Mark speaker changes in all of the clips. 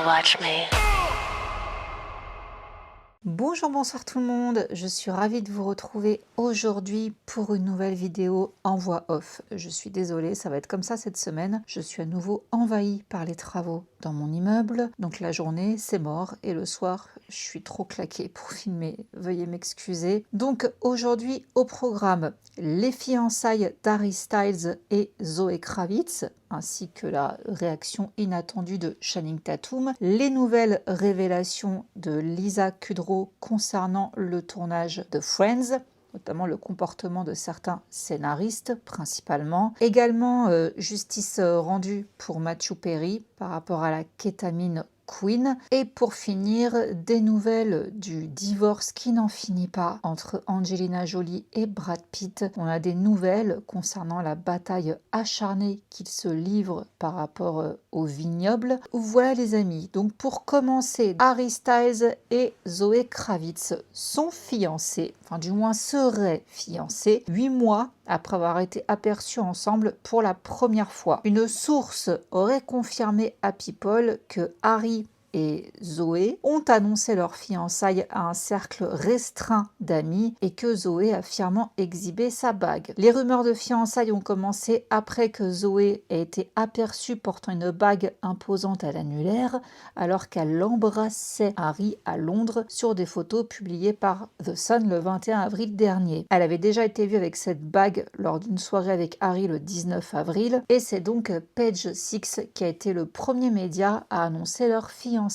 Speaker 1: watch me.
Speaker 2: Bonjour, bonsoir tout le monde, je suis ravie de vous retrouver aujourd'hui pour une nouvelle vidéo en voix off. Je suis désolée, ça va être comme ça cette semaine. Je suis à nouveau envahie par les travaux dans mon immeuble. Donc la journée, c'est mort et le soir, je suis trop claquée pour filmer. Veuillez m'excuser. Donc aujourd'hui au programme, les fiançailles d'Harry Styles et Zoé Kravitz, ainsi que la réaction inattendue de Channing Tatum, les nouvelles révélations de Lisa Kudrow concernant le tournage de Friends, notamment le comportement de certains scénaristes principalement. Également, justice rendue pour Matthew Perry par rapport à la kétamine Queen. Et pour finir, des nouvelles du divorce qui n'en finit pas entre Angelina Jolie et Brad Pitt. On a des nouvelles concernant la bataille acharnée qu'ils se livrent par rapport au vignoble. Voilà les amis, donc pour commencer, Harry Styles et Zoé Kravitz sont fiancés, enfin du moins seraient fiancés, 8 mois après avoir été aperçus ensemble pour la première fois. Une source aurait confirmé à People que Harry et Zoé ont annoncé leur fiançailles à un cercle restreint d'amis et que Zoé a fièrement exhibé sa bague. Les rumeurs de fiançailles ont commencé après que Zoé ait été aperçue portant une bague imposante à l'annulaire alors qu'elle embrassait Harry à Londres sur des photos publiées par The Sun le 21 avril dernier. Elle avait déjà été vue avec cette bague lors d'une soirée avec Harry le 19 avril et c'est donc Page Six qui a été le premier média à annoncer leur fiançailles.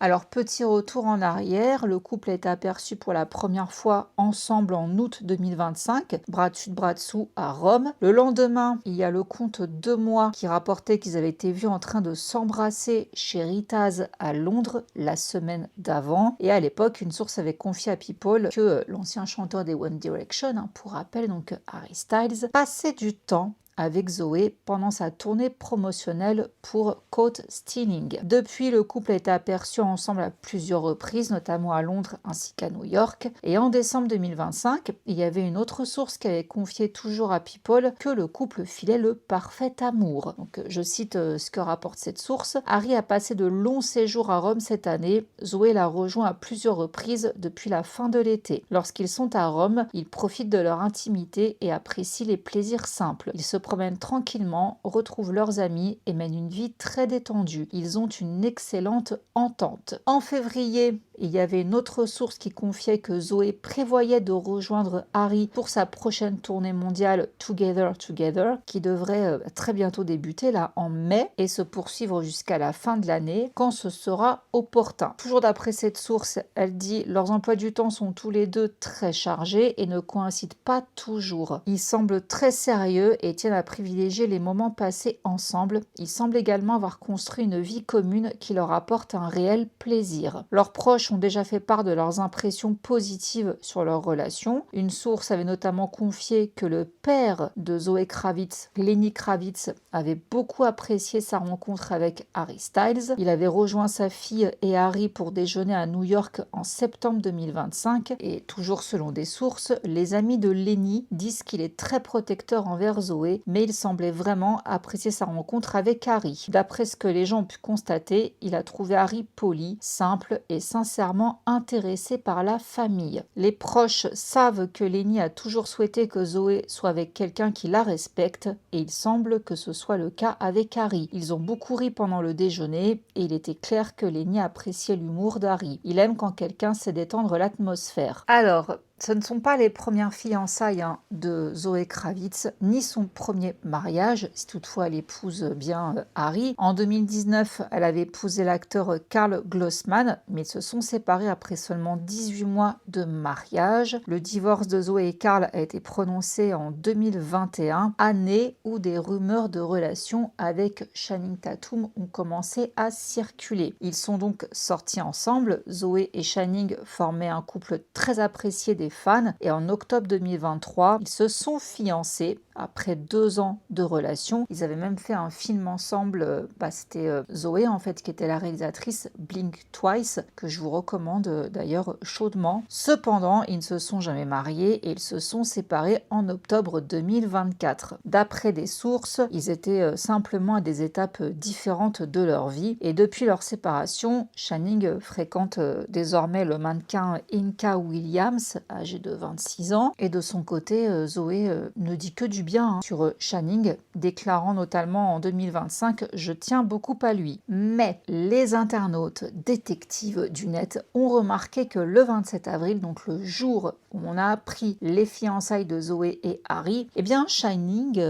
Speaker 2: Alors petit retour en arrière, le couple est aperçu pour la première fois ensemble en août 2025, bras dessus bras dessous à Rome. Le lendemain, il y a le compte 2 mois qui rapportait qu'ils avaient été vus en train de s'embrasser chez Ritaz à Londres la semaine d'avant. Et à l'époque, une source avait confié à People que l'ancien chanteur des One Direction, pour rappel donc Harry Styles, passait du temps avec Zoé pendant sa tournée promotionnelle pour Caught Stealing. Depuis, le couple a été aperçu ensemble à plusieurs reprises, notamment à Londres ainsi qu'à New York. Et en décembre 2025, il y avait une autre source qui avait confié toujours à People que le couple filait le parfait amour. Donc, je cite ce que rapporte cette source. Harry a passé de longs séjours à Rome cette année. Zoé l'a rejoint à plusieurs reprises depuis la fin de l'été. Lorsqu'ils sont à Rome, ils profitent de leur intimité et apprécient les plaisirs simples. Ils se promènent tranquillement, retrouvent leurs amis et mènent une vie très détendue. Ils ont une excellente entente. En février, il y avait une autre source qui confiait que Zoé prévoyait de rejoindre Harry pour sa prochaine tournée mondiale Together Together, qui devrait très bientôt débuter là en mai et se poursuivre jusqu'à la fin de l'année quand ce sera opportun. Toujours d'après cette source, elle dit leurs emplois du temps sont tous les deux très chargés et ne coïncident pas toujours. Ils semblent très sérieux et tiennent à privilégier les moments passés ensemble. Ils semblent également avoir construit une vie commune qui leur apporte un réel plaisir. Leurs proches ont déjà fait part de leurs impressions positives sur leur relation. Une source avait notamment confié que le père de Zoé Kravitz, Lenny Kravitz, avait beaucoup apprécié sa rencontre avec Harry Styles. Il avait rejoint sa fille et Harry pour déjeuner à New York en septembre 2025 et toujours selon des sources, les amis de Lenny disent qu'il est très protecteur envers Zoé, mais il semblait vraiment apprécier sa rencontre avec Harry. D'après ce que les gens ont pu constater, il a trouvé Harry poli, simple et sincèrement intéressé par la famille. Les proches savent que Lenny a toujours souhaité que Zoé soit avec quelqu'un qui la respecte et il semble que ce soit le cas avec Harry. Ils ont beaucoup ri pendant le déjeuner et il était clair que Lenny appréciait l'humour d'Harry. Il aime quand quelqu'un sait détendre l'atmosphère. Alors, ce ne sont pas les premières fiançailles de Zoé Kravitz, ni son premier mariage, si toutefois elle épouse bien Harry. En 2019, elle avait épousé l'acteur Karl Glossman, mais ils se sont séparés après seulement 18 mois de mariage. Le divorce de Zoé et Karl a été prononcé en 2021, année où des rumeurs de relations avec Channing Tatum ont commencé à circuler. Ils sont donc sortis ensemble. Zoé et Channing formaient un couple très apprécié des fans et en octobre 2023, ils se sont fiancés après 2 ans de relation. Ils avaient même fait un film ensemble, c'était Zoé en fait qui était la réalisatrice, Blink Twice, que je vous recommande d'ailleurs chaudement. Cependant, ils ne se sont jamais mariés et ils se sont séparés en octobre 2024. D'après des sources, ils étaient simplement à des étapes différentes de leur vie et depuis leur séparation, Channing fréquente désormais le mannequin Inka Williams, âgé de 26 ans, et de son côté, Zoé ne dit que du bien sur Channing, déclarant notamment en 2025 « Je tiens beaucoup à lui ». Mais les internautes détectives du net ont remarqué que le 27 avril, donc le jour où on a appris les fiançailles de Zoé et Harry, eh bien Channing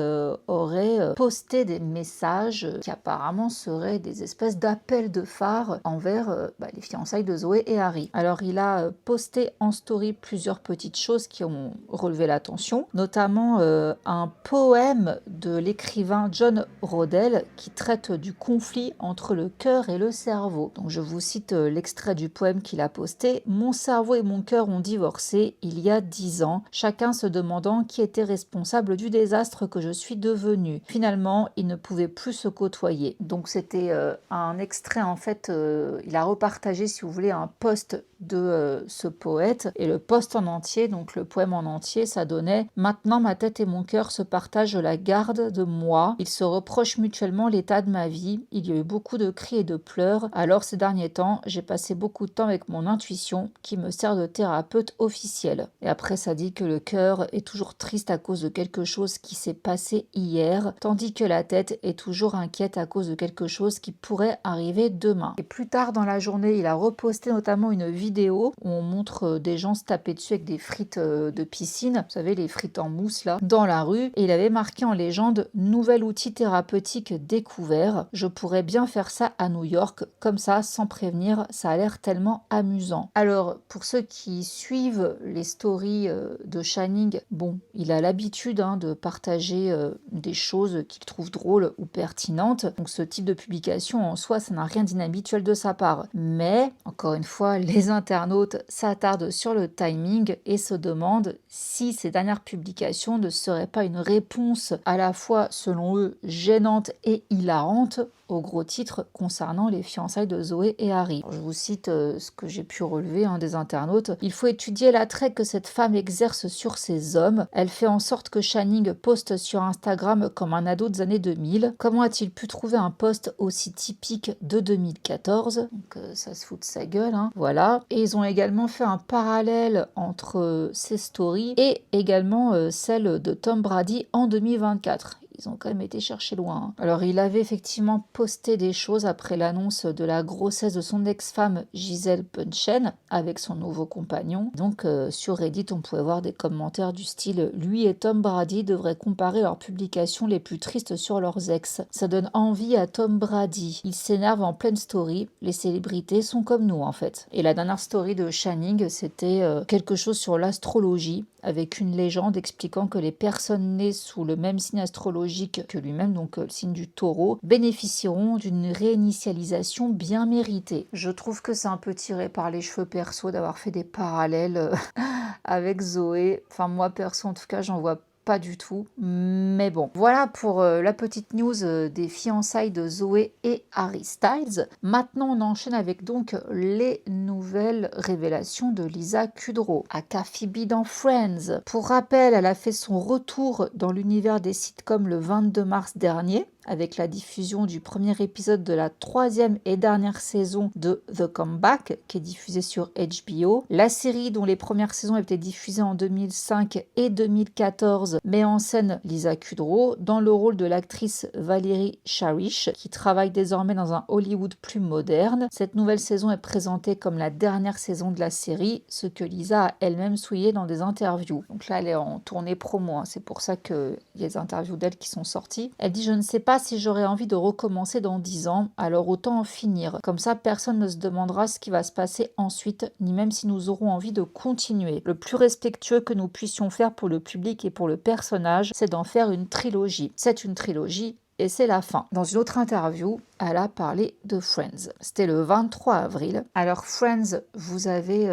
Speaker 2: aurait posté des messages qui apparemment seraient des espèces d'appels de phare envers les fiançailles de Zoé et Harry. Alors il a posté en story plusieurs petites choses qui ont relevé l'attention, notamment un poème de l'écrivain John Rodell qui traite du conflit entre le cœur et le cerveau. Donc je vous cite l'extrait du poème qu'il a posté. « Mon cerveau et mon cœur ont divorcé il y a 10 ans, chacun se demandant qui était responsable du désastre que je suis devenue. Finalement, ils ne pouvaient plus se côtoyer. » Donc c'était un extrait en fait, il a repartagé si vous voulez un post de ce poète et le post en entier, donc le poème en entier, ça donnait « Maintenant ma tête et mon cœur se partagent la garde de moi, ils se reprochent mutuellement l'état de ma vie, il y a eu beaucoup de cris et de pleurs, alors ces derniers temps j'ai passé beaucoup de temps avec mon intuition qui me sert de thérapeute officiel. » Et après ça dit que le cœur est toujours triste à cause de quelque chose qui s'est passé hier, tandis que la tête est toujours inquiète à cause de quelque chose qui pourrait arriver demain. Et plus tard dans la journée, il a reposté notamment une vidéo où on montre des gens se taper dessus avec des frites de piscine, vous savez les frites en mousse là, dans la rue, et il avait marqué en légende « Nouvel outil thérapeutique découvert, je pourrais bien faire ça à New York, comme ça, sans prévenir, ça a l'air tellement amusant. » Alors, pour ceux qui suivent les stories de Channing, bon, il a l'habitude de partager des choses qu'il trouve drôles ou pertinentes, donc ce type de publication en soi, ça n'a rien d'inhabituel de sa part. Mais, encore une fois, les internautes s'attardent sur le timing et se demandent si ces dernières publications ne seraient pas une réponse à la fois, selon eux, gênante et hilarante au gros titre concernant les fiançailles de Zoé et Harry. Alors, je vous cite ce que j'ai pu relever des internautes. « Il faut étudier l'attrait que cette femme exerce sur ces hommes. Elle fait en sorte que Channing poste sur Instagram comme un ado des années 2000. Comment a-t-il pu trouver un post aussi typique de 2014 ?» Donc ça se fout de sa gueule, voilà. Et ils ont également fait un parallèle entre ces stories et également celle de Tom Brady en 2024. Ils ont quand même été chercher loin. Alors, il avait effectivement posté des choses après l'annonce de la grossesse de son ex-femme Gisèle Bündchen avec son nouveau compagnon. Donc, sur Reddit, on pouvait voir des commentaires du style « Lui et Tom Brady devraient comparer leurs publications les plus tristes sur leurs ex. Ça donne envie à Tom Brady. Il s'énerve en pleine story. Les célébrités sont comme nous, en fait. » Et la dernière story de Channing, c'était quelque chose sur l'astrologie, avec une légende expliquant que les personnes nées sous le même signe astrologique que lui-même, donc le signe du taureau, bénéficieront d'une réinitialisation bien méritée. Je trouve que c'est un peu tiré par les cheveux perso d'avoir fait des parallèles avec Zoé. Enfin, moi perso, en tout cas, j'en vois pas du tout, mais bon. Voilà pour la petite news des fiançailles de Zoé et Harry Styles. Maintenant, on enchaîne avec donc les nouvelles révélations de Lisa Kudrow, aka Phoebe dans Friends. Pour rappel, elle a fait son retour dans l'univers des sitcoms le 22 mars dernier, avec la diffusion du premier épisode de la 3e et dernière saison de The Comeback, qui est diffusée sur HBO. La série, dont les premières saisons ont été diffusées en 2005 et 2014, met en scène Lisa Kudrow dans le rôle de l'actrice Valérie Charish, qui travaille désormais dans un Hollywood plus moderne. Cette nouvelle saison est présentée comme la dernière saison de la série, ce que Lisa a elle-même souligné dans des interviews. Donc là, elle est en tournée promo, c'est pour ça qu'il y a des interviews d'elle qui sont sorties. Elle dit « Je ne sais pas si j'aurais envie de recommencer dans 10 ans, alors autant en finir. Comme ça, personne ne se demandera ce qui va se passer ensuite, ni même si nous aurons envie de continuer. Le plus respectueux que nous puissions faire pour le public et pour le personnage, c'est d'en faire une trilogie. C'est une trilogie. Et c'est la fin. » Dans une autre interview, elle a parlé de Friends. C'était le 23 avril. Alors Friends, vous avez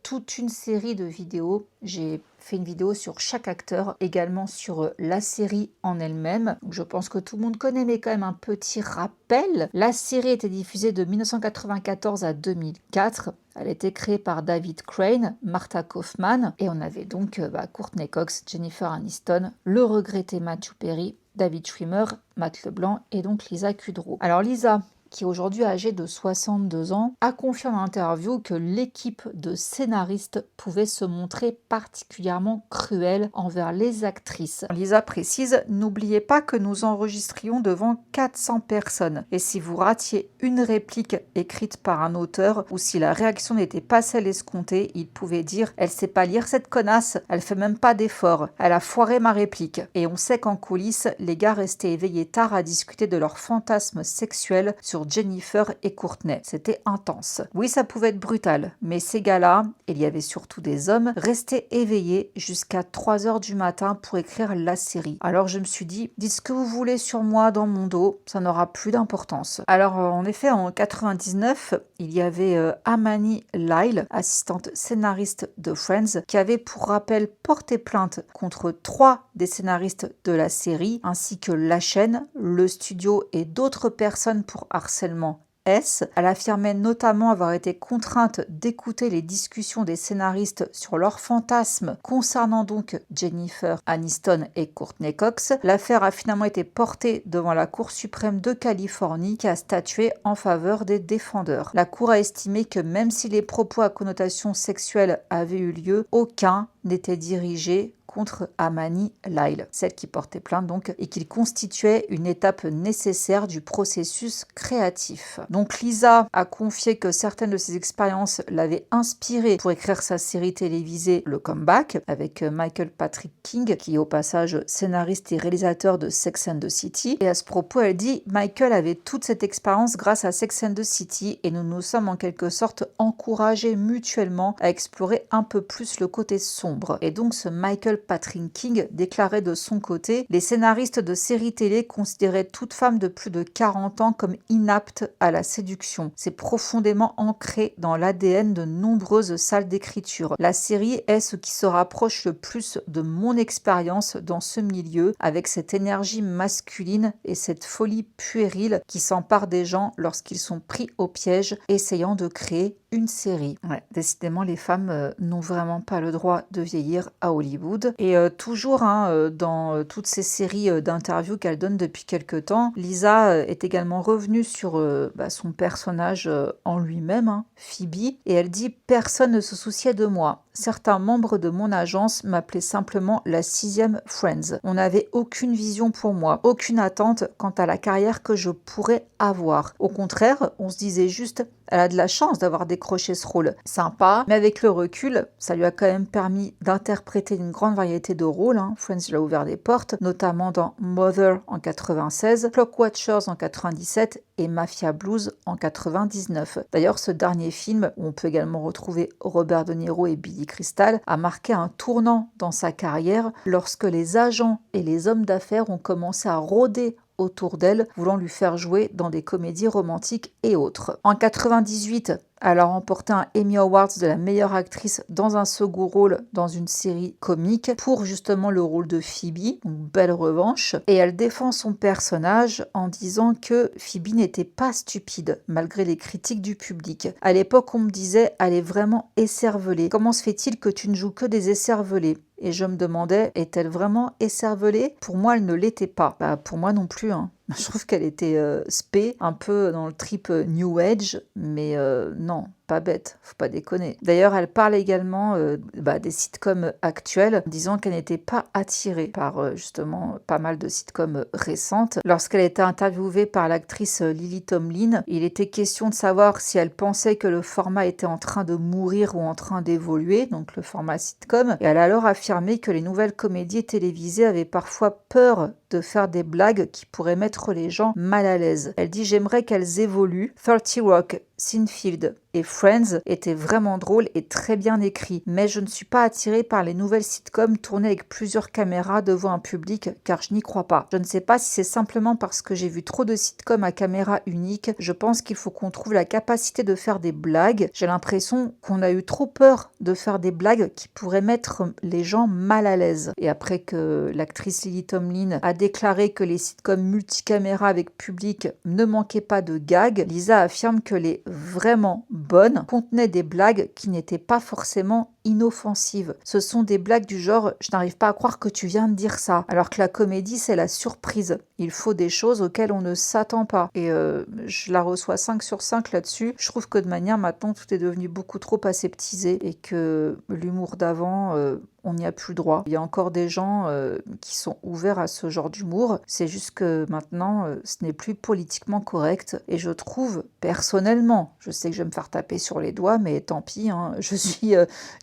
Speaker 2: toute une série de vidéos. J'ai fait une vidéo sur chaque acteur, également sur la série en elle-même. Je pense que tout le monde connaît, mais quand même un petit rappel. La série était diffusée de 1994 à 2004. Elle a été créée par David Crane, Martha Kaufman, et on avait donc Courtney Cox, Jennifer Aniston, le regretté Matthew Perry, David Schwimmer, Matt LeBlanc et donc Lisa Kudrow. Alors Lisa, qui est aujourd'hui âgée de 62 ans, a confié en interview que l'équipe de scénaristes pouvait se montrer particulièrement cruelle envers les actrices. Lisa précise: « N'oubliez pas que nous enregistrions devant 400 personnes, et si vous ratiez une réplique écrite par un auteur, ou si la réaction n'était pas celle escomptée, il pouvait dire: elle sait pas lire cette connasse, elle fait même pas d'effort, elle a foiré ma réplique. » Et on sait qu'en coulisses, les gars restaient éveillés tard à discuter de leurs fantasmes sexuels sur Jennifer et Courtney. C'était intense. Oui, ça pouvait être brutal, mais ces gars-là, et il y avait surtout des hommes, restaient éveillés jusqu'à 3h du matin pour écrire la série. Alors je me suis dit, dites ce que vous voulez sur moi dans mon dos, ça n'aura plus d'importance. Alors en effet, en 99, il y avait Amani Lyle, assistante scénariste de Friends, qui avait pour rappel porté plainte contre 3 des scénaristes de la série, ainsi que la chaîne, le studio et d'autres personnes pour harcèlement. Elle affirmait notamment avoir été contrainte d'écouter les discussions des scénaristes sur leurs fantasmes concernant donc Jennifer Aniston et Courtney Cox. L'affaire a finalement été portée devant la Cour suprême de Californie qui a statué en faveur des défendeurs. La Cour a estimé que même si les propos à connotation sexuelle avaient eu lieu, aucun n'était dirigé contre Amani Lyle, celle qui portait plainte donc, et qu'il constituait une étape nécessaire du processus créatif. Donc Lisa a confié que certaines de ses expériences l'avaient inspirée pour écrire sa série télévisée Le Comeback, avec Michael Patrick King, qui est au passage scénariste et réalisateur de Sex and the City. Et à ce propos, elle dit: Michael avait toute cette expérience grâce à Sex and the City, et nous nous sommes en quelque sorte encouragés mutuellement à explorer un peu plus le côté sombre. Et donc ce Michael Patrick King déclarait de son côté: les scénaristes de séries télé considéraient toute femme de plus de 40 ans comme inapte à la séduction. C'est profondément ancré dans l'ADN de nombreuses salles d'écriture. La série est ce qui se rapproche le plus de mon expérience dans ce milieu, avec cette énergie masculine et cette folie puérile qui s'empare des gens lorsqu'ils sont pris au piège, essayant de créer une série. Ouais, décidément, les femmes n'ont vraiment pas le droit de vieillir à Hollywood. Et toujours dans toutes ces séries d'interviews qu'elle donne depuis quelques temps, Lisa est également revenue sur son personnage en lui-même, Phoebe, et elle dit: personne ne se souciait de moi. Certains membres de mon agence m'appelaient simplement la 6e Friends. On n'avait aucune vision pour moi, aucune attente quant à la carrière que je pourrais avoir. Au contraire, on se disait juste: elle a de la chance d'avoir décroché ce rôle. Sympa, mais avec le recul, ça lui a quand même permis d'interpréter une grande variété de rôles. Friends lui a ouvert des portes, notamment dans Mother en 96, Clock Watchers en 97 et Mafia Blues en 99. D'ailleurs, ce dernier film, où on peut également retrouver Robert De Niro et Billy Crystal, a marqué un tournant dans sa carrière lorsque les agents et les hommes d'affaires ont commencé à rôder autour d'elle, voulant lui faire jouer dans des comédies romantiques et autres. En 98, elle a remporté un Emmy Awards de la meilleure actrice dans un second rôle dans une série comique pour justement le rôle de Phoebe, donc belle revanche. Et elle défend son personnage en disant que Phoebe n'était pas stupide malgré les critiques du public. À l'époque, on me disait: elle est vraiment écervelée. Comment se fait-il que tu ne joues que des écervelés? Et je me demandais, est-elle vraiment écervelée? Pour moi, elle ne l'était pas. Pour moi non plus. Je trouve qu'elle était spé, un peu dans le trip New Age, mais non, pas bête, faut pas déconner. D'ailleurs, elle parle également des sitcoms actuels, disant qu'elle n'était pas attirée par justement pas mal de sitcoms récentes. Lorsqu'elle a été interviewée par l'actrice Lily Tomlin, il était question de savoir si elle pensait que le format était en train de mourir ou en train d'évoluer, donc le format sitcom, et elle a alors affirmé que les nouvelles comédies télévisées avaient parfois peur de faire des blagues qui pourraient mettre les gens mal à l'aise. Elle dit: j'aimerais qu'elles évoluent. 30 Rock, Seinfeld et Friends étaient vraiment drôles et très bien écrits, mais je ne suis pas attirée par les nouvelles sitcoms tournées avec plusieurs caméras devant un public car je n'y crois pas. Je ne sais pas si c'est simplement parce que j'ai vu trop de sitcoms à caméra unique, je pense qu'il faut qu'on trouve la capacité de faire des blagues. J'ai l'impression qu'on a eu trop peur de faire des blagues qui pourraient mettre les gens mal à l'aise. Et après que l'actrice Lily Tomlin a déclaré que les sitcoms multicaméra avec public ne manquaient pas de gags, Lisa affirme que les vraiment bonnes contenaient des blagues qui n'étaient pas forcément inoffensives. Ce sont des blagues du genre « je n'arrive pas à croire que tu viens de dire ça », alors que la comédie c'est la surprise. Il faut des choses auxquelles on ne s'attend pas. Et je la reçois 5 sur 5 là-dessus. Je trouve que de manière maintenant tout est devenu beaucoup trop aseptisé et que l'humour d'avant... on n'y a plus droit. Il y a encore des gens qui sont ouverts à ce genre d'humour. C'est juste que maintenant, ce n'est plus politiquement correct. Et je trouve, personnellement, je sais que je vais me faire taper sur les doigts, mais tant pis, hein, je suis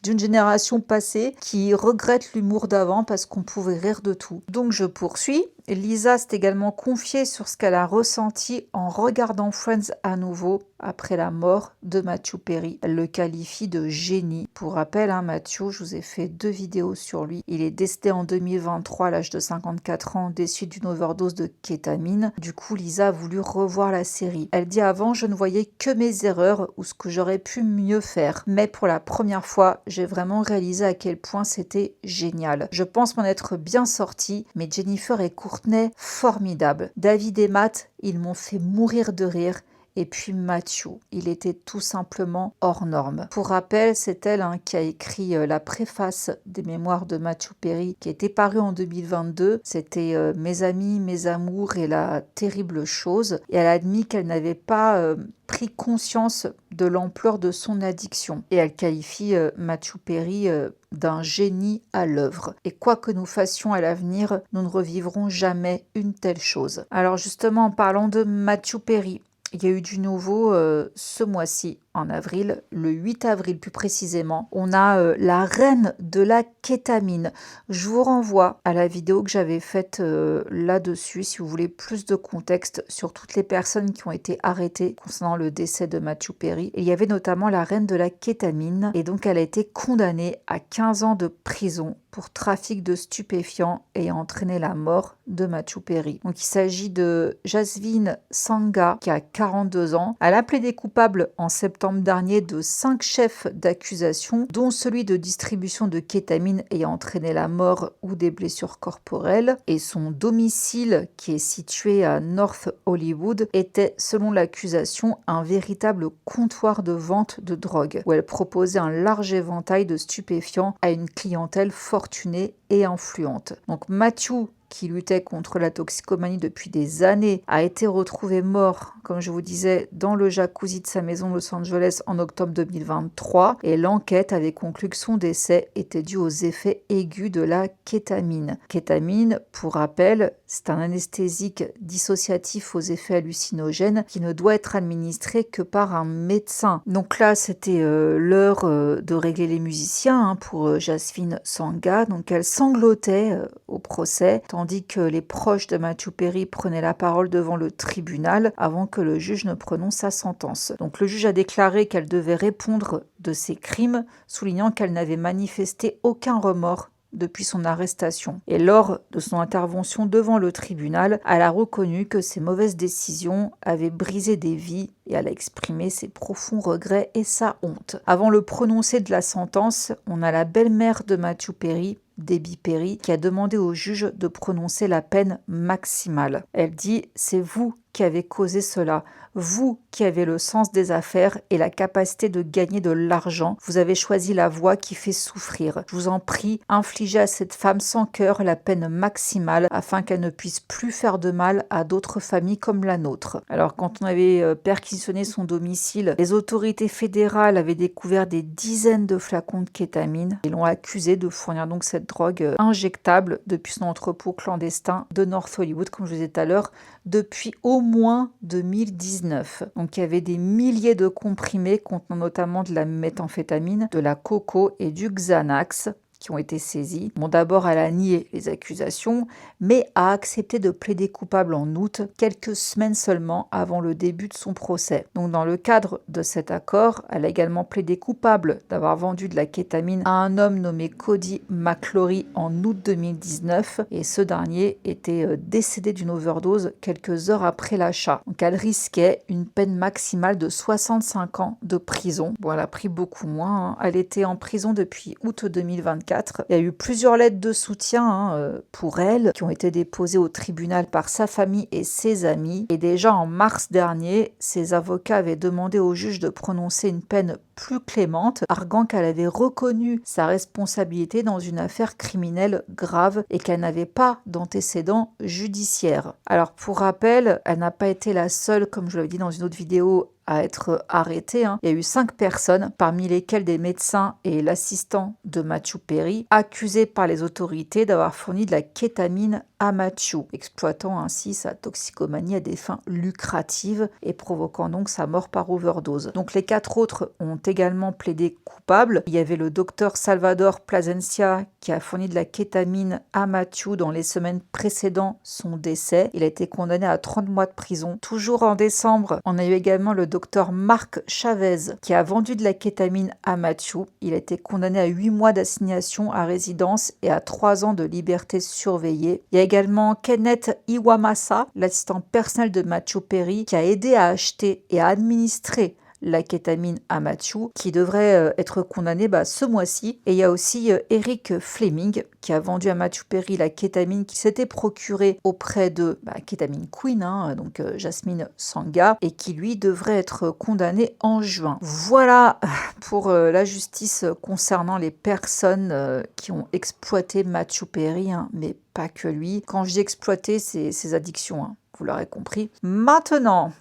Speaker 2: d'une génération passée qui regrette l'humour d'avant parce qu'on pouvait rire de tout. Donc je poursuis. Lisa s'est également confiée sur ce qu'elle a ressenti en regardant Friends à nouveau après la mort de Matthew Perry. Elle le qualifie de génie. Pour rappel, Matthew, je vous ai fait 2 vidéos sur lui. Il est décédé en 2023 à l'âge de 54 ans des suites d'une overdose de kétamine. Du coup, Lisa a voulu revoir la série. Elle dit avant, je ne voyais que mes erreurs ou ce que j'aurais pu mieux faire. Mais pour la première fois, j'ai vraiment réalisé à quel point c'était génial. Je pense m'en être bien sortie, mais Jennifer et Courtney, formidables. David et Matt, ils m'ont fait mourir de rire. Et puis Matthew, il était tout simplement hors norme. Pour rappel, c'est elle qui a écrit la préface des mémoires de Matthew Perry qui était parue en 2022. C'était Mes amis, mes amours et la terrible chose. Et elle a admis qu'elle n'avait pas pris conscience de l'ampleur de son addiction. Et elle qualifie Matthew Perry d'un génie à l'œuvre. Et quoi que nous fassions à l'avenir, nous ne revivrons jamais une telle chose. Alors justement, en parlant de Matthew Perry, il y a eu du nouveau ce mois-ci, en avril, le 8 avril plus précisément. On a la reine de la kétamine. Je vous renvoie à la vidéo que j'avais faite là-dessus, si vous voulez plus de contexte sur toutes les personnes qui ont été arrêtées concernant le décès de Matthew Perry. Et il y avait notamment la reine de la kétamine, et donc elle a été condamnée à 15 ans de prison pour trafic de stupéfiants ayant entraîné la mort de Matthew Perry. Donc il s'agit de Jasvine Sangha qui a 42 ans. Elle a plaidé coupable en septembre dernier de 5 chefs d'accusation, dont celui de distribution de kétamine ayant entraîné la mort ou des blessures corporelles. Et son domicile, qui est situé à North Hollywood, était, selon l'accusation, un véritable comptoir de vente de drogue, où elle proposait un large éventail de stupéfiants à une clientèle fortunée et influente. Donc Matthew, qui luttait contre la toxicomanie depuis des années, a été retrouvé mort, comme je vous disais, dans le jacuzzi de sa maison de Los Angeles en octobre 2023, et l'enquête avait conclu que son décès était dû aux effets aigus de la kétamine. Kétamine, pour rappel, c'est un anesthésique dissociatif aux effets hallucinogènes qui ne doit être administré que par un médecin. Donc là, c'était l'heure de régler les musiciens pour Jasvine Sangha. Donc elle sanglotait au procès, tandis que les proches de Matthew Perry prenaient la parole devant le tribunal avant que le juge ne prononce sa sentence. Donc le juge a déclaré qu'elle devait répondre de ses crimes, soulignant qu'elle n'avait manifesté aucun remords depuis son arrestation. Et lors de son intervention devant le tribunal, elle a reconnu que ses mauvaises décisions avaient brisé des vies et elle a exprimé ses profonds regrets et sa honte. Avant le prononcé de la sentence, on a la belle-mère de Matthew Perry, Debbie Perry, qui a demandé au juge de prononcer la peine maximale. Elle dit « C'est vous qui avez causé cela. Vous qui avez le sens des affaires et la capacité de gagner de l'argent, vous avez choisi la voie qui fait souffrir. Je vous en prie, infligez à cette femme sans cœur la peine maximale afin qu'elle ne puisse plus faire de mal à d'autres familles comme la nôtre. » Alors quand on avait perquisitionné son domicile, les autorités fédérales avaient découvert des dizaines de flacons de kétamine et l'ont accusé de fournir donc cette drogue injectable depuis son entrepôt clandestin de North Hollywood, comme je vous disais tout à l'heure, depuis au moins 2019. Donc il y avait des milliers de comprimés contenant notamment de la méthamphétamine, de la coco et du Xanax. qui ont été saisies. Bon, d'abord, elle a nié les accusations, mais a accepté de plaider coupable en août, quelques semaines seulement avant le début de son procès. Donc, dans le cadre de cet accord, elle a également plaidé coupable d'avoir vendu de la kétamine à un homme nommé Cody McClory en août 2019, et ce dernier était décédé d'une overdose quelques heures après l'achat. Donc, elle risquait une peine maximale de 65 ans de prison. Bon, elle a pris beaucoup moins, hein. Elle était en prison depuis août 2024. Il y a eu plusieurs lettres de soutien pour elle qui ont été déposées au tribunal par sa famille et ses amis. Et déjà en mars dernier, ses avocats avaient demandé au juge de prononcer une peine plus clémente, arguant qu'elle avait reconnu sa responsabilité dans une affaire criminelle grave et qu'elle n'avait pas d'antécédents judiciaires. Alors pour rappel, elle n'a pas été la seule, comme je l'avais dit dans une autre vidéo, à être arrêtée. Il y a eu 5 personnes, parmi lesquelles des médecins et l'assistant de Matthew Perry, accusés par les autorités d'avoir fourni de la kétamine à Matthew, exploitant ainsi sa toxicomanie à des fins lucratives et provoquant donc sa mort par overdose. Donc les 4 autres ont également plaidé coupables. Il y avait le docteur Salvador Plasencia qui a fourni de la kétamine à Matthew dans les semaines précédant son décès. Il a été condamné à 30 mois de prison. Toujours en décembre, on a eu également le docteur Marc Chavez qui a vendu de la kétamine à Matthew. Il a été condamné à 8 mois d'assignation à résidence et à 3 ans de liberté surveillée. Il y a également Kenneth Iwamasa, l'assistant personnel de Matthew Perry, qui a aidé à acheter et à administrer la kétamine à Matthew, qui devrait être condamné ce mois-ci. Et il y a aussi Eric Fleming, qui a vendu à Matthew Perry la kétamine qu'il s'était procurée auprès de Ketamine Queen, donc Jasmine Sanga, et qui lui devrait être condamné en juin. Voilà pour la justice concernant les personnes qui ont exploité Matthew Perry, mais pas que lui. Quand je dis exploiter, c'est ses addictions, vous l'aurez compris. Maintenant,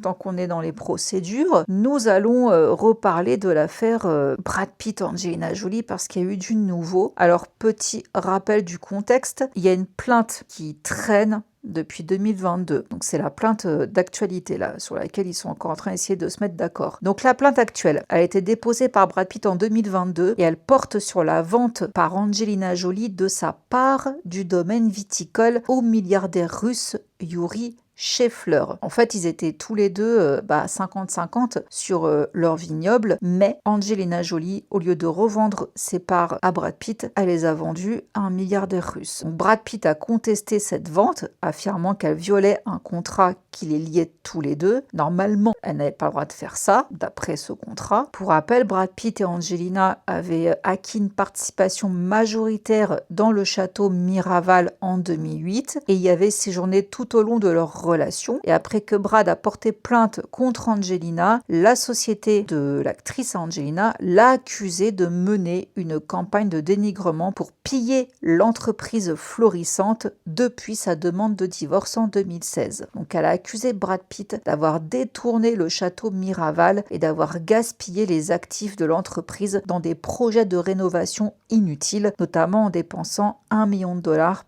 Speaker 2: tant qu'on est dans les procédures, nous allons reparler de l'affaire Brad Pitt-Angelina Jolie parce qu'il y a eu du nouveau. Alors, petit rappel du contexte, il y a une plainte qui traîne depuis 2022. Donc c'est la plainte d'actualité là, sur laquelle ils sont encore en train d'essayer de se mettre d'accord. Donc la plainte actuelle a été déposée par Brad Pitt en 2022 et elle porte sur la vente par Angelina Jolie de sa part du domaine viticole au milliardaire russe Yuri Shefler. En fait, ils étaient tous les deux 50-50 sur leur vignoble, mais Angelina Jolie, au lieu de revendre ses parts à Brad Pitt, elle les a vendues à un milliardaire russe. Donc, Brad Pitt a contesté cette vente, affirmant qu'elle violait un contrat qui les liait tous les deux. Normalement, elle n'avait pas le droit de faire ça, d'après ce contrat. Pour rappel, Brad Pitt et Angelina avaient acquis une participation majoritaire dans le château Miraval en 2008 et y avaient séjourné tout au long de leur relation. Et après que Brad a porté plainte contre Angelina, la société de l'actrice Angelina l'a accusée de mener une campagne de dénigrement pour piller l'entreprise florissante depuis sa demande de divorce en 2016. Donc elle a accusé Brad Pitt d'avoir détourné le château Miraval et d'avoir gaspillé les actifs de l'entreprise dans des projets de rénovation inutiles, notamment en dépensant $1 million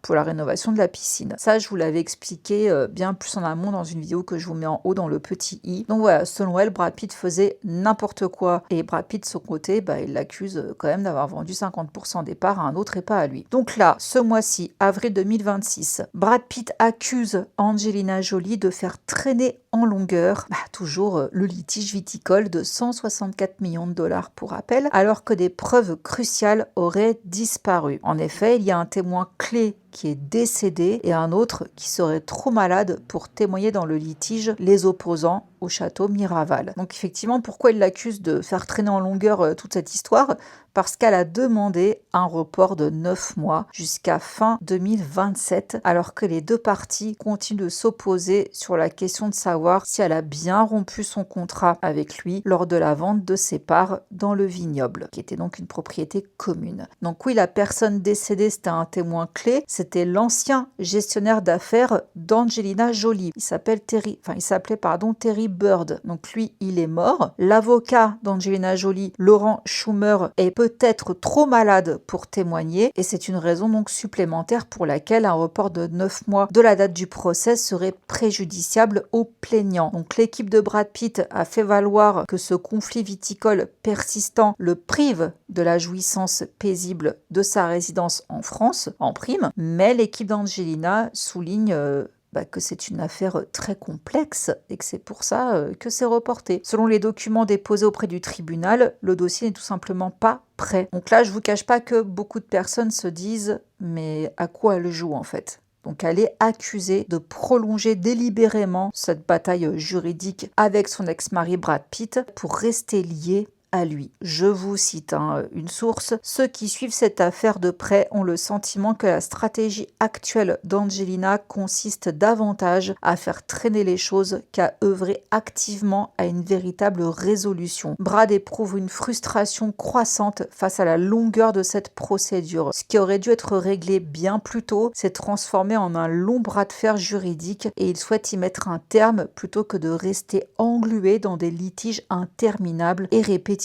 Speaker 2: pour la rénovation de la piscine. Ça, je vous l'avais expliqué bien plus en amont dans une vidéo que je vous mets en haut dans le petit i. Donc voilà, selon elle, Brad Pitt faisait n'importe quoi. Et Brad Pitt, de son côté, il l'accuse quand même d'avoir vendu 50% des parts à un autre et pas à lui. Donc là, ce mois-ci, avril 2026, Brad Pitt accuse Angelina Jolie de faire traîner en longueur, toujours le litige viticole de $164 millions pour rappel, alors que des preuves cruciales auraient disparu. En effet, il y a un témoin clé qui est décédé et un autre qui serait trop malade pour témoigner dans le litige, les opposant au château Miraval. Donc effectivement, pourquoi il l'accuse de faire traîner en longueur toute cette histoire ? Parce qu'elle a demandé un report de 9 mois jusqu'à fin 2027, alors que les deux parties continuent de s'opposer sur la question de savoir si elle a bien rompu son contrat avec lui lors de la vente de ses parts dans le vignoble, qui était donc une propriété commune. Donc oui, la personne décédée, c'était un témoin clé. c'était l'ancien gestionnaire d'affaires d'Angelina Jolie. Il s'appelait Terry Bird. Donc lui, il est mort. L'avocat d'Angelina Jolie, Laurent Schumer, est peut-être trop malade pour témoigner et c'est une raison donc supplémentaire pour laquelle un report de 9 mois de la date du procès serait préjudiciable aux plaignants. Donc l'équipe de Brad Pitt a fait valoir que ce conflit viticole persistant le prive de la jouissance paisible de sa résidence en France, en prime, mais l'équipe d'Angelina souligne que c'est une affaire très complexe et que c'est pour ça que c'est reporté. Selon les documents déposés auprès du tribunal, le dossier n'est tout simplement pas prêt. Donc là, je vous cache pas que beaucoup de personnes se disent « mais à quoi elle joue en fait ?» Donc elle est accusée de prolonger délibérément cette bataille juridique avec son ex-mari Brad Pitt pour rester liée à lui. Je vous cite une source. Ceux qui suivent cette affaire de près ont le sentiment que la stratégie actuelle d'Angelina consiste davantage à faire traîner les choses qu'à œuvrer activement à une véritable résolution. Brad éprouve une frustration croissante face à la longueur de cette procédure. Ce qui aurait dû être réglé bien plus tôt s'est transformé en un long bras de fer juridique et il souhaite y mettre un terme plutôt que de rester englué dans des litiges interminables et répétitifs.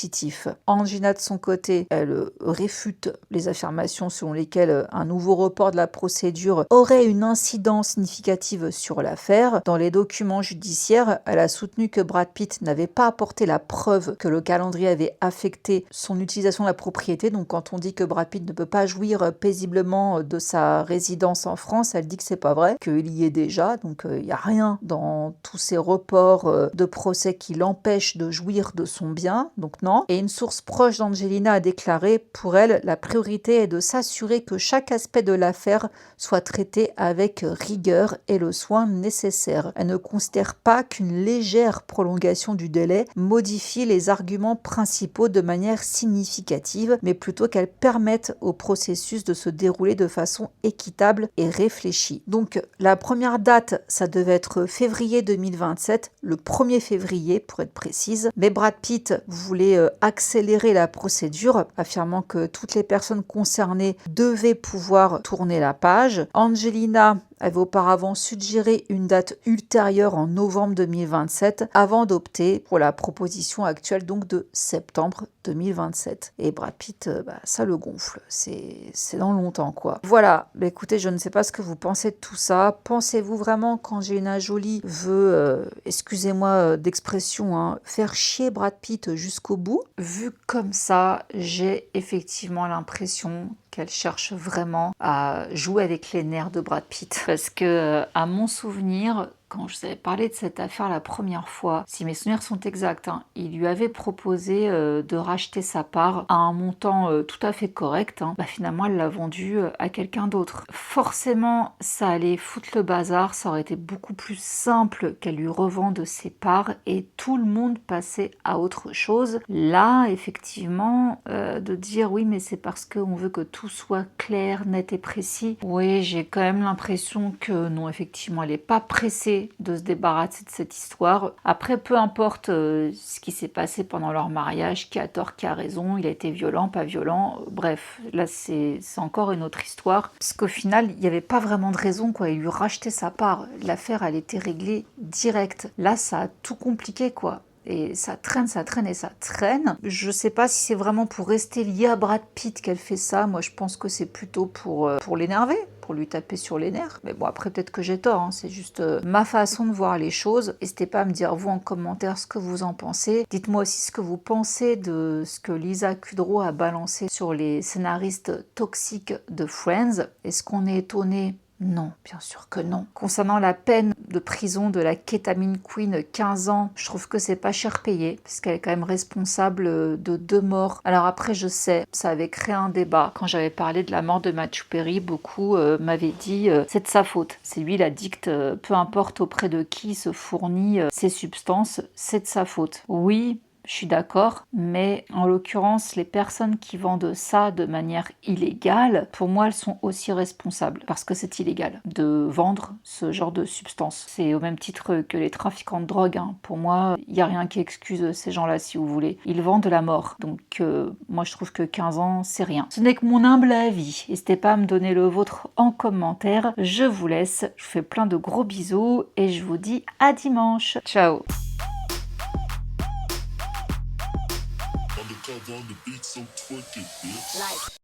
Speaker 2: Angelina, de son côté, elle réfute les affirmations selon lesquelles un nouveau report de la procédure aurait une incidence significative sur l'affaire. Dans les documents judiciaires, elle a soutenu que Brad Pitt n'avait pas apporté la preuve que le calendrier avait affecté son utilisation de la propriété. Donc quand on dit que Brad Pitt ne peut pas jouir paisiblement de sa résidence en France, elle dit que c'est pas vrai, qu'il y est déjà. Donc il n'y a rien dans tous ces reports de procès qui l'empêchent de jouir de son bien. Donc non. Et une source proche d'Angelina a déclaré, pour elle, la priorité est de s'assurer que chaque aspect de l'affaire soit traité avec rigueur et le soin nécessaire. Elle ne considère pas qu'une légère prolongation du délai modifie les arguments principaux de manière significative, mais plutôt qu'elle permette au processus de se dérouler de façon équitable et réfléchie. Donc la première date, ça devait être février 2027, le 1er février pour être précise, mais Brad Pitt voulait accélérer la procédure, affirmant que toutes les personnes concernées devaient pouvoir tourner la page. Angelina avait auparavant suggéré une date ultérieure en novembre 2027 avant d'opter pour la proposition actuelle donc de septembre 2027. Et Brad Pitt, ça le gonfle, c'est dans longtemps quoi. Voilà, écoutez, je ne sais pas ce que vous pensez de tout ça. Pensez-vous vraiment qu'Angelina Jolie veut, excusez-moi d'expression, faire chier Brad Pitt jusqu'au bout? Vu comme ça, j'ai effectivement l'impression qu'elle cherche vraiment à jouer avec les nerfs de Brad Pitt. Parce que, à mon souvenir, quand je vous avais parlé de cette affaire la première fois, si mes souvenirs sont exacts, il lui avait proposé de racheter sa part à un montant tout à fait correct. Finalement, elle l'a vendu à quelqu'un d'autre. Forcément, ça allait foutre le bazar, ça aurait été beaucoup plus simple qu'elle lui revende ses parts et tout le monde passait à autre chose. Là, effectivement, de dire oui, mais c'est parce qu'on veut que tout soit clair, net et précis. Oui, j'ai quand même l'impression que non, effectivement, elle n'est pas pressée de se débarrasser de cette histoire. Après, peu importe ce qui s'est passé pendant leur mariage, qui a tort, qui a raison, il a été violent, pas violent, bref, là c'est encore une autre histoire. Parce qu'au final, il n'y avait pas vraiment de raison, quoi. Il lui rachetait sa part. L'affaire, elle était réglée direct. Là, ça a tout compliqué, quoi. Et ça traîne et ça traîne. Je sais pas si c'est vraiment pour rester liée à Brad Pitt qu'elle fait ça. Moi, je pense que c'est plutôt pour l'énerver, pour lui taper sur les nerfs. Mais bon, après, peut-être que j'ai tort. C'est juste ma façon de voir les choses. N'hésitez pas à me dire, vous, en commentaire, ce que vous en pensez. Dites-moi aussi ce que vous pensez de ce que Lisa Kudrow a balancé sur les scénaristes toxiques de Friends. Est-ce qu'on est étonné ? Non, bien sûr que non. Concernant la peine de prison de la Ketamine Queen, 15 ans, je trouve que c'est pas cher payé, parce qu'elle est quand même responsable de 2 morts. Alors après, je sais, ça avait créé un débat. Quand j'avais parlé de la mort de Matthew Perry, beaucoup m'avaient dit c'est de sa faute. C'est lui l'addict, peu importe auprès de qui il se fournit ces substances, c'est de sa faute. Oui, je suis d'accord, mais en l'occurrence, les personnes qui vendent ça de manière illégale, pour moi, elles sont aussi responsables, parce que c'est illégal de vendre ce genre de substance. C'est au même titre que les trafiquants de drogue, hein. Pour moi, il n'y a rien qui excuse ces gens-là, si vous voulez. Ils vendent la mort, donc moi je trouve que 15 ans, c'est rien. Ce n'est que mon humble avis. N'hésitez pas à me donner le vôtre en commentaire. Je vous laisse, je vous fais plein de gros bisous et je vous dis à dimanche. Ciao.
Speaker 1: Undercover on the beat, so twerk it, bitch.